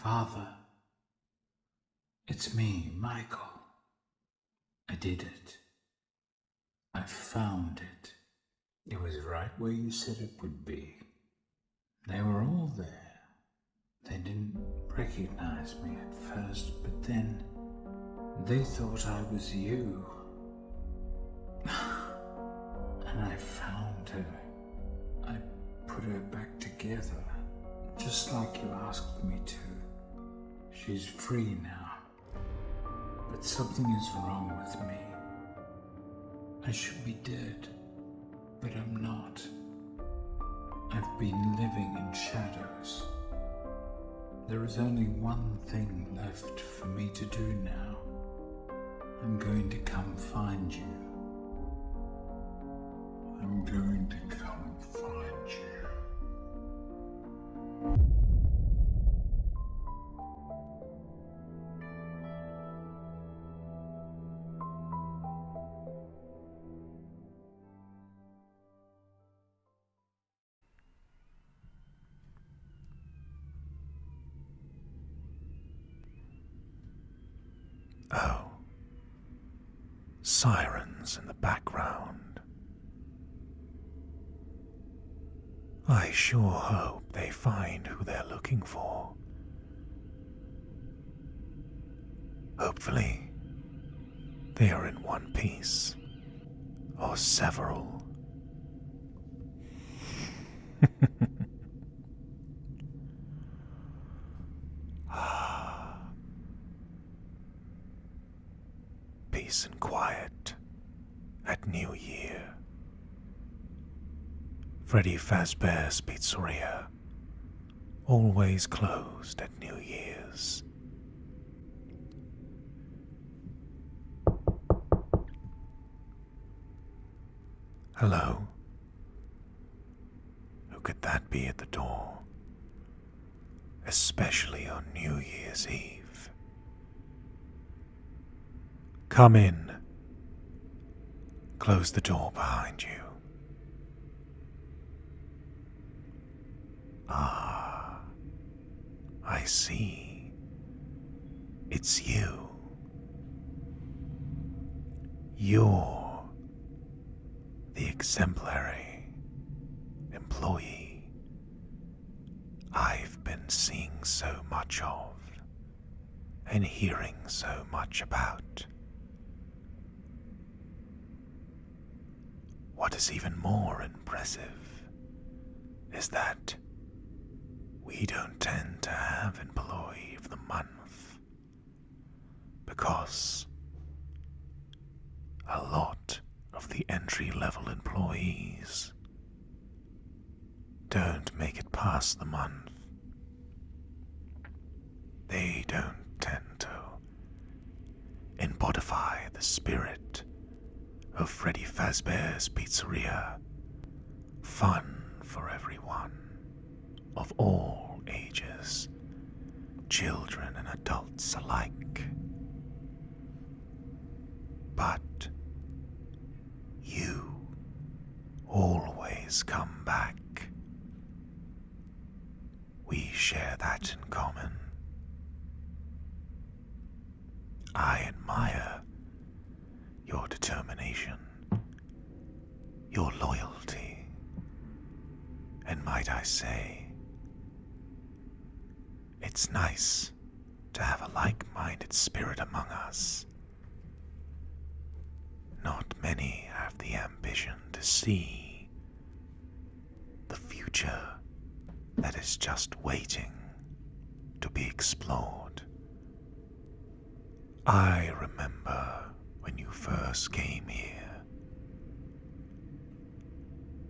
Father, it's me, Michael. I did it. I found it. It was right where you said it would be. They were all there. They didn't recognize me at first, but then they thought I was you. And I found her. I put her back together, just like you asked me to. She's free now. But something is wrong with me. I should be dead, but I'm not. I've been living in shadows. There is only one thing left for me to do now. I'm going to come find you. I'm going to come find you. Oh, sirens in the background. I sure hope they find who they're looking for. Hopefully, they are in one piece, or several. Peace and quiet at New Year. Freddy Fazbear's Pizzeria, always closed at New Year's. Hello? Who could that be at the door? Especially on New Year's Eve. Come in. Close the door behind you. Ah, I see. It's you. You're the exemplary employee I've been seeing so much of and hearing so much about. What is even more impressive is that we don't tend to have Employee of the Month because a lot of the entry-level employees don't make it past the month. They don't tend to embodify the spirit of Freddy Fazbear's Pizzeria. Fun for everyone, of all ages, children and adults alike. But you always come back. We share that in common. I admire your determination, your loyalty, and might I say, it's nice to have a like-minded spirit among us. Not many have the ambition to see the future that is just waiting to be explored. I remember when you first came here.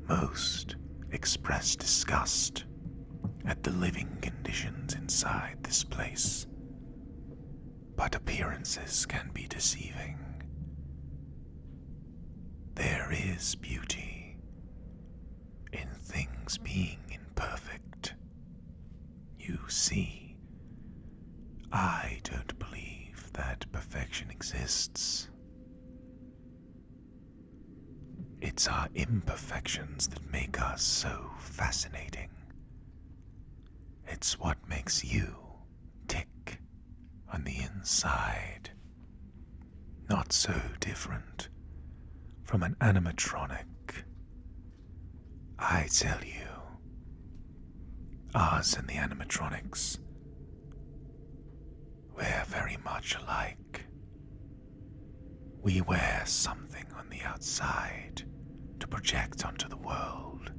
Most expressed disgust at the living conditions inside this place, but appearances can be deceiving. There is beauty in things being imperfect. You see, I don't believe that perfection exists. It's our imperfections that make us so fascinating. It's what makes you tick. side. Not so different from an animatronic. I tell you, us and the animatronics, we're very much alike. We wear something on the outside to project onto the world.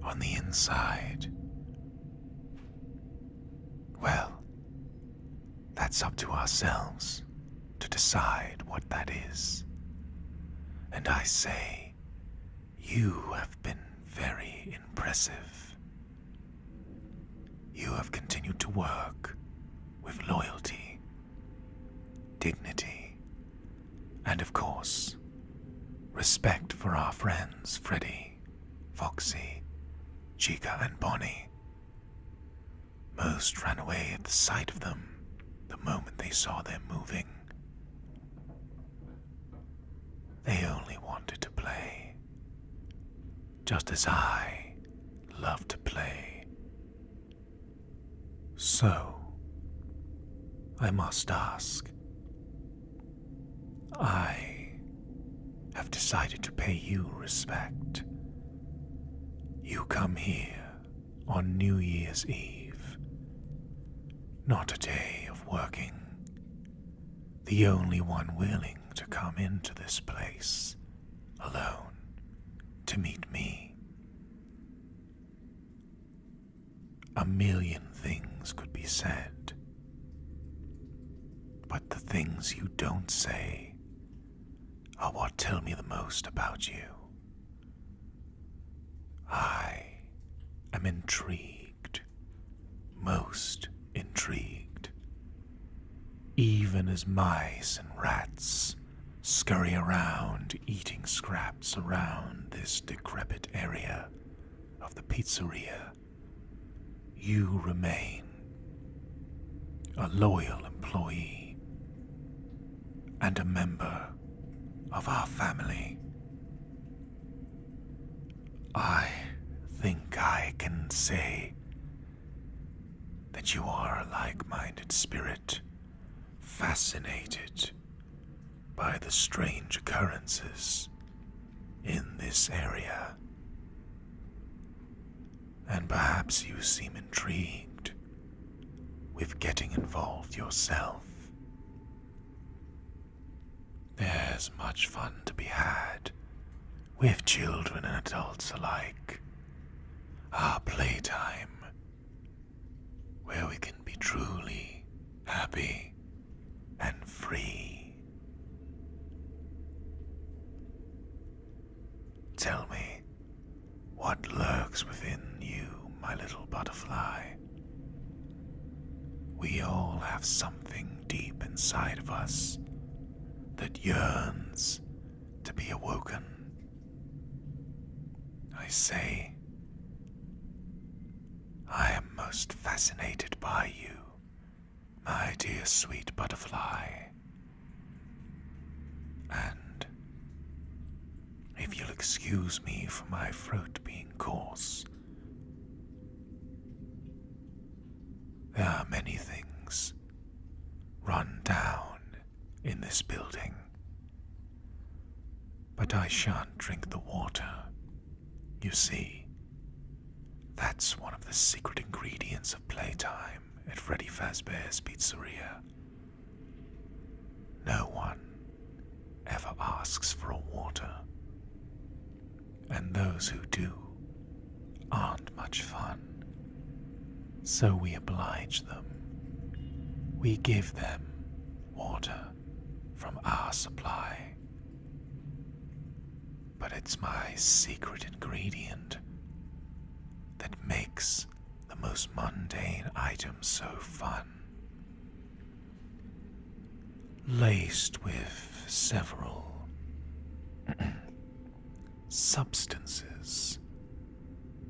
On the inside, well, that's up to ourselves to decide what that is. And I say, you have been very impressive. You have continued to work with loyalty, dignity, and of course, respect for our friends Freddy, Foxy, Chica, and Bonnie. Most ran away at the sight of them the moment they saw them moving. They only wanted to play, just as I love to play. So, I must ask, I have decided to pay you respect. You come here on New Year's Eve, not a day of working, the only one willing to come into this place alone to meet me. A million things could be said, but the things you don't say are what tell me the most about you. I am intrigued, most intrigued, even as mice and rats scurry around eating scraps around this decrepit area of the pizzeria. You remain a loyal employee and a member of our family. I think I can say that you are a like-minded spirit, fascinated by the strange occurrences in this area. And perhaps you seem intrigued with getting involved yourself. There's much fun to be had with children and adults alike. Our playtime, where we can be truly happy and free. Tell me, what lurks within you, my little butterfly? We all have something deep inside of us that yearns to be awoken. I say, I am most fascinated by you, my dear sweet butterfly. And if you'll excuse me for my throat being coarse, there are many things run down in this building, but I shan't drink the water. You see, that's one of the secret ingredients of playtime at Freddy Fazbear's Pizzeria. No one ever asks for a water, and those who do aren't much fun. So we oblige them. We give them water from our supply. But it's my secret ingredient that makes the most mundane items so fun. Laced with several substances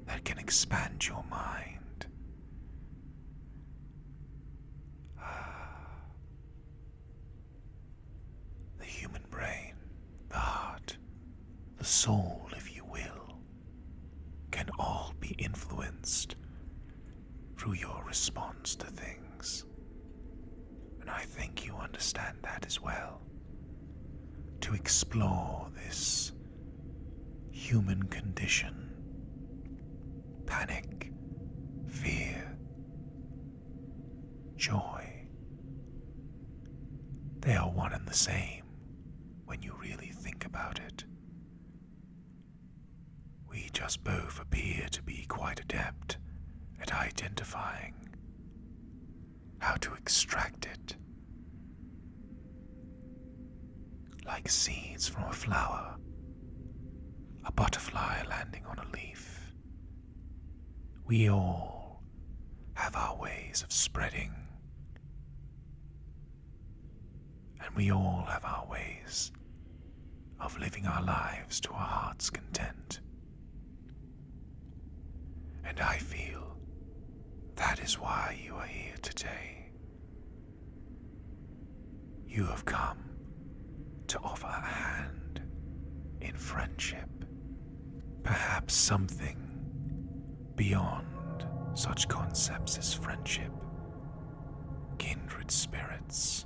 that can expand your mind. The human brain, the heart, the soul, if you will, can all be influenced through your response to things. And I I think you understand that as well. To explore this human condition, panic, fear, joy. They are one and the same when you really think about it. We just both appear to be quite adept at identifying how to extract it. Like seeds from a flower, a butterfly landing on a leaf. We all have our ways of spreading, and we all have our ways of living our lives to our heart's content. And I feel that is why you are here today. You have come to offer a hand in friendship, perhaps something beyond such concepts as friendship, kindred spirits.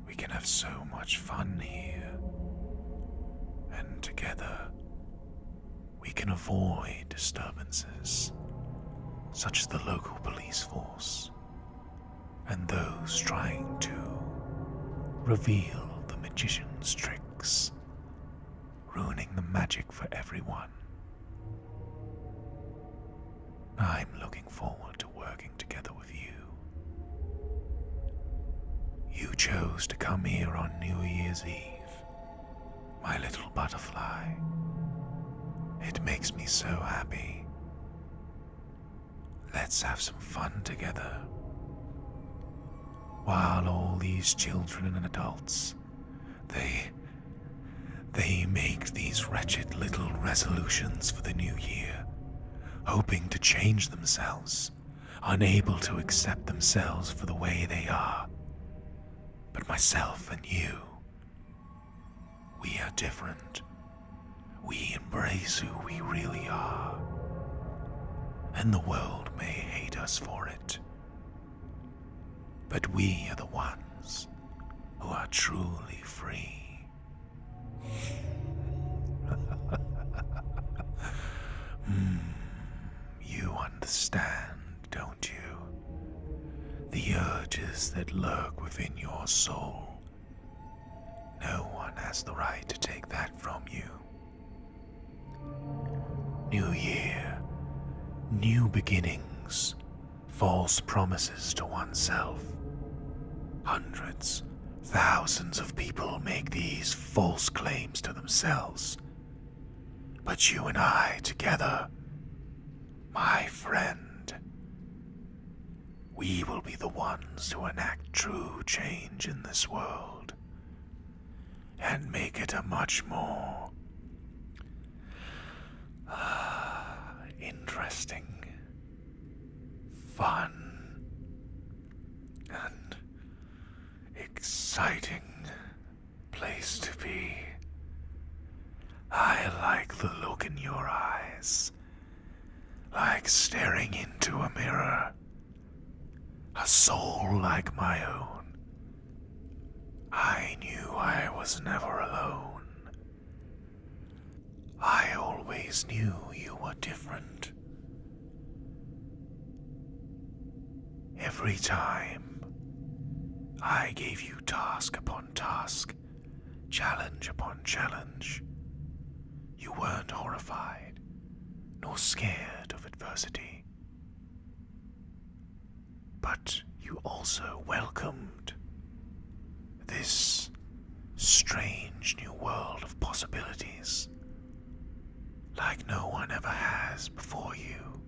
We can have so much fun here, and together we can avoid disturbances such as the local police force and those trying to reveal the magician's tricks, ruining the magic for everyone. I'm looking forward to working together with you. You chose to come here on New Year's Eve, my little butterfly. It makes me so happy. Let's have some fun together. While all these children and adults, they make these wretched little resolutions for the new year, hoping to change themselves, unable to accept themselves for the way they are. But myself and you, we are different. We embrace who we really are, and the world may hate us for it. But we are the ones who are truly free. You understand, don't you? The urges that lurk within your soul. No one has the right to take that from you. New year, new beginnings, false promises to oneself. Hundreds, thousands of people make these false claims to themselves. But you and I together, my friend, we will be the ones to enact true change in this world and make it a much more interesting, fun, and exciting place to be. I like the look in your eyes, like staring into a mirror. A soul like my own. I knew I was never alone. I always knew you were different. Every time I gave you task upon task, challenge upon challenge, you weren't horrified nor scared of adversity. But you also welcomed this strange new world of possibilities, like no one ever has before you.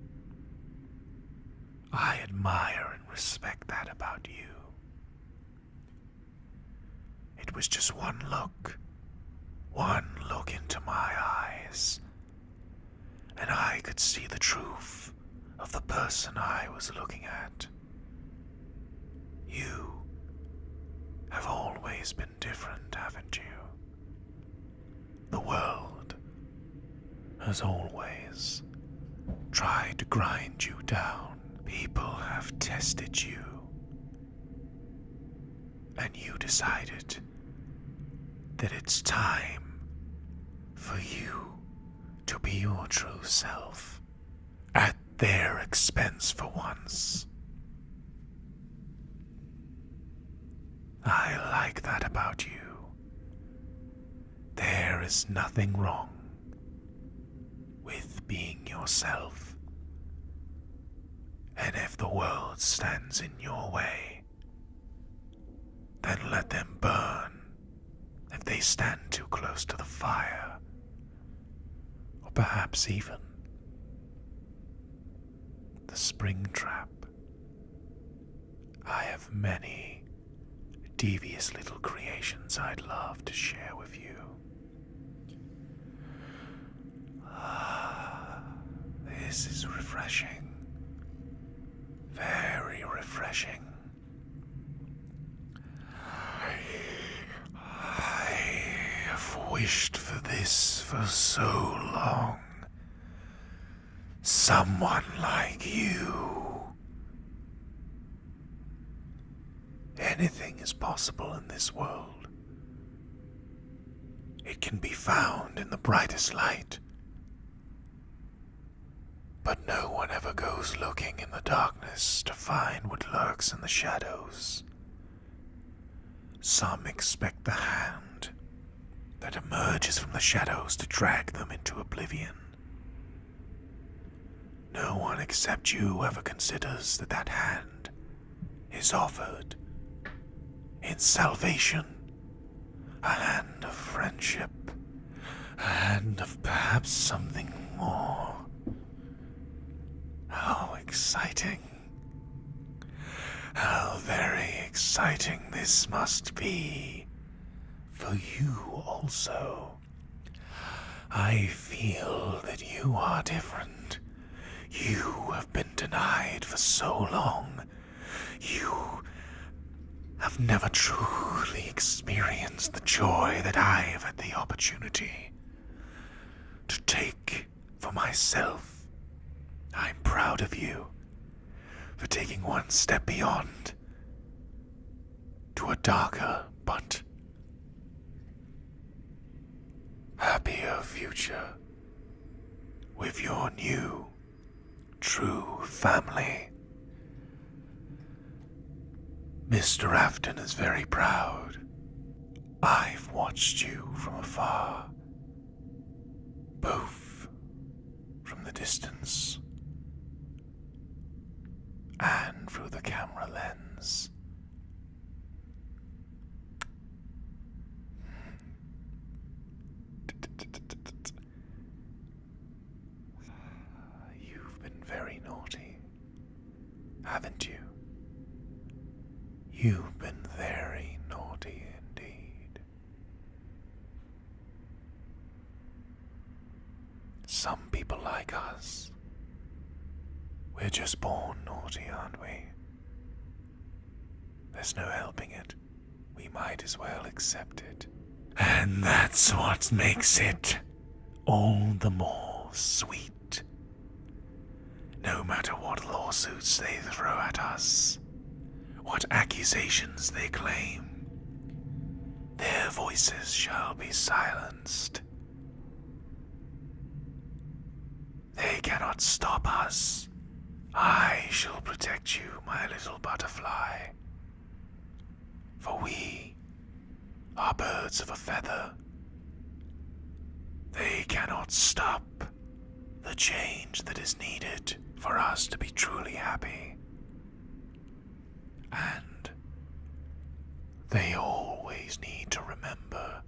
I admire and respect that about you. It was just one look into my eyes, and I could see the truth of the person I was looking at. You have always been different, haven't you? The world has always tried to grind you down. People have tested you, and you decided that it's time for you to be your true self at their expense for once. I like that about you. There is nothing wrong with being yourself. And if the world stands in your way, then let them burn if they stand too close to the fire, or perhaps even the spring trap. I have many devious little creations I'd love to share with you. This is refreshing. Very refreshing. I have wished for this for so long. Someone like you. Anything is possible in this world. It can be found in the brightest light. But no one ever goes looking in the darkness to find what lurks in the shadows. Some expect the hand that emerges from the shadows to drag them into oblivion. No one except you ever considers that that hand is offered in salvation, a hand of friendship, a hand of perhaps something more. How exciting. How very exciting this must be for you also. I feel that you are different. You have been denied for so long. You have never truly experienced the joy that I have had the opportunity to take for myself. I'm proud of you for taking one step beyond to a darker but happier future with your new true family. Mr. Afton is very proud. I've watched you from afar, both from the distance and through the camera lens. You've been very naughty, haven't you? You've been very naughty indeed. Some people like us, we're just born naughty, aren't we? There's no helping it. We might as well accept it. And that's what makes it all the more sweet. No matter what lawsuits they throw at us, what accusations they claim, their voices shall be silenced. They cannot stop us. I shall protect you, my little butterfly. For we are birds of a feather. They cannot stop the change that is needed for us to be truly happy. And they always need to remember,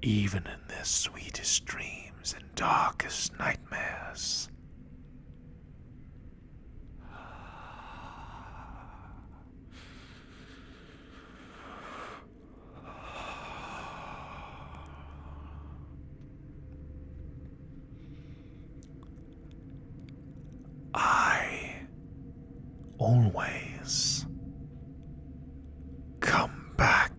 even in their sweetest dreams and darkest nightmares, I always come back.